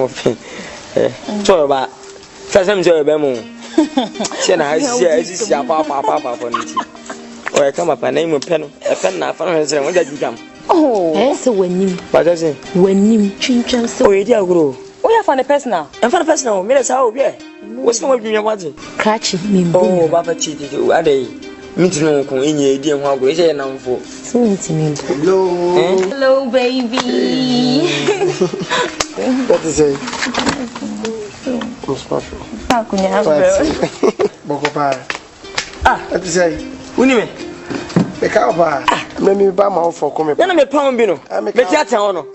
mo fe. So ba. First time so be mo. Se na si apa for nti. O e kama pa na mo pe no. E fe na fa no se won jaji kam. Oh, so wanim. Ba ja se. Wanim twintwan so. O ye di agro. O ya fa ne personal. En fa personal, me le sa obi e. Wo se mo dwunya kwati. Krachi membu. Oh, baba chi adai. Mitino ko enye edi ho agro. E se na mfo. So nti membu. Hello baby. What is it? Kwaku nya bro. Boko pa. What is it? Uni me. Me ka ba. Me ba ma ofo ko me. Na me pam bi no. Me ti aten ho no.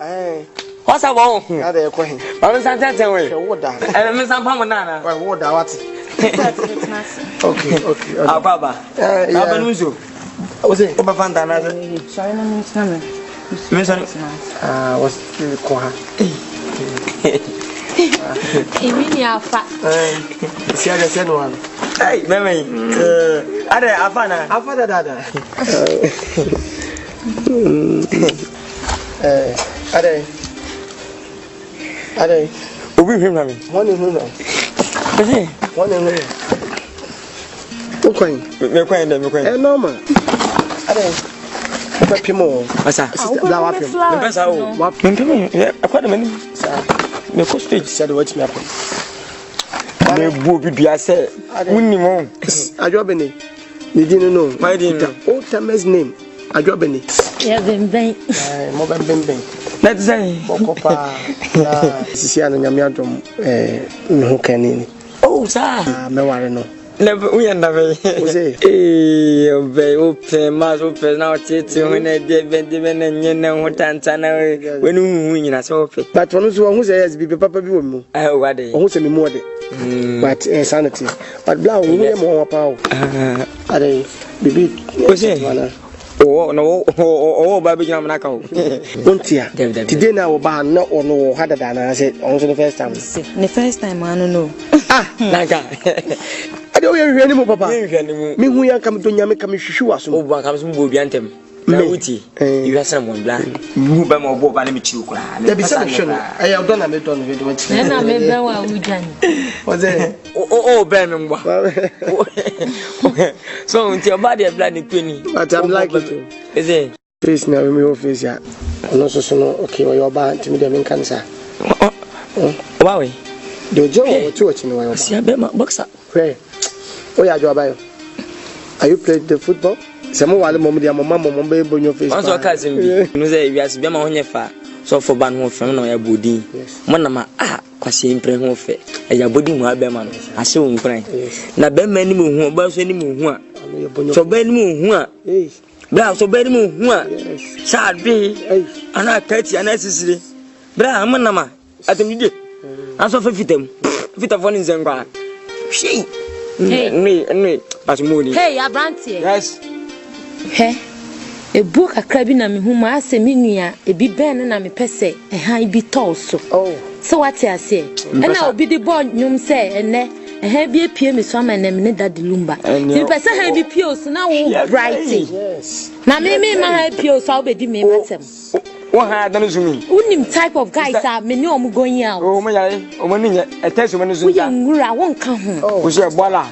What's up on? Na dey ko hin. Ba me san ten we. Wo da. Me san pam na na. Wo da what? Okay. Ababa. Aba nuzo. What's it? Oba fanta na. Sorry na me sana. Me san. What's the ko ha? Emini afa. Si aga se no one. Hey, meme. Ade afana. Afada dada. Ade. Obi hwem na me. One hwem na. One hwem. Ukwan. Me kwan. Normal. Ade. Pepimo. Asa. Da wa pem. Me pesa o. Wa pem. Akwada mani. Sa. Me ko stage Said what me happen. Me bu obi dua se. Wunni mo. Ajobene. You didn't know. Why didn't the old timer's name? Ajobene. Yeah, ben. Mo ben. Let's say. Bokopa. Sisi anu nyame adom ho kanini. Oh, sir. Me ware no. Never we and never. Open mass open now tete when I did and yen and tantana when you win as open. But one who says be papa be with me. Oh, what day? Who say me more day? But insanity. But blah, we are more power. Are they be oh, no, baby, I'm not going. Today now, ban no or no harder than I said, also the first time. The first time, I don't know. I don't hear any more, Papa. Me, we are coming to Yamaka, Mishu, as over comes Bubiantem. Mewiti, you have someone black. You buy more bob and meet you. There be some show. I have done a bit on video. And I remember what we done. Was there? Oh, Ben. So, until your body a bloody penny. But I'm like it. Is it? Face now, me office, yeah. And also, so okay, or your band to me, them in Nkansah. Wow. The Joe, two watching while see a bema boxer. Where? Oh, yeah, Joe. Are you played the football? Some while the moment your mama baby on your face. Also, cousin, you say, you have been on your far. So for ban home from no body. Manama, quasi in prehome fair. And your body will have man. I saw him crying. Now, Ben many moon, about any moon. So, Ben moon, Bra, so Ben moon, sad be, and I catch unnecessary. Bra, Manama, at the middle. I saw fit of one in Zanga. She, me, as moody. Hey, Abranti. Yes. Hey, a book a crabbing and whom I say, Minia, a big ben and I'm a pesse, a high be tall so. Oh, so what I say, and I'll be the born, you say, and a heavy PM is some and I'm that the lumba. You pass a heavy pios now, writing. Yes. Now, maybe my head pios, I'll be the me. What had done to me? What type of guys are many going out? Oh, my, a test when I won't come home. Oh, we are Bola.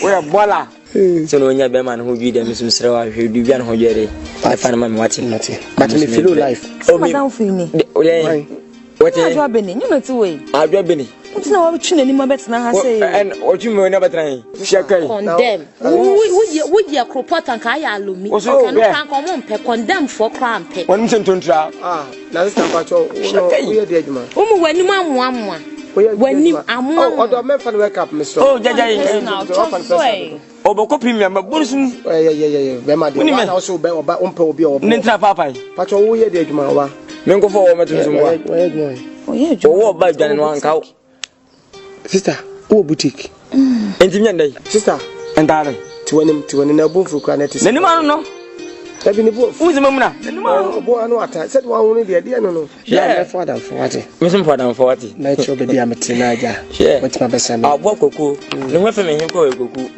We are Bola. So, when you're Beman who did Mrs. Sarah, who do you know Jerry? I find my watching nothing. But in the field life, oh, me down for me. What are you been? You know, to wait. I've been. It's not what you know better now. Say, and what you may never try. Condemn. Would you crop and Kaya Lumi? Also, can come on, condemn for crime. One mission to try. That's not what you're dead, man. Oh, when you man one. When you are more, or men for the wake up, Mr. Oh, Jaja, oh, but copy me, but Burson, yeah, also bear about Umpo be or Nintra Papa. But oh, you're dead, man. Men go for what? Oh, by Jan and one cow. Sister, oh, boutique. And sister, and darling, to an elbow for granite. Any man, no. I've been both. Who's the mamma? Boy, I know what I said. One only the idea, no. Yeah, for them for what? Missing for them for what? Natural baby, I'm a teenager. Yeah, what's my best? I'll walk cuckoo. No, weapon, him go cuckoo.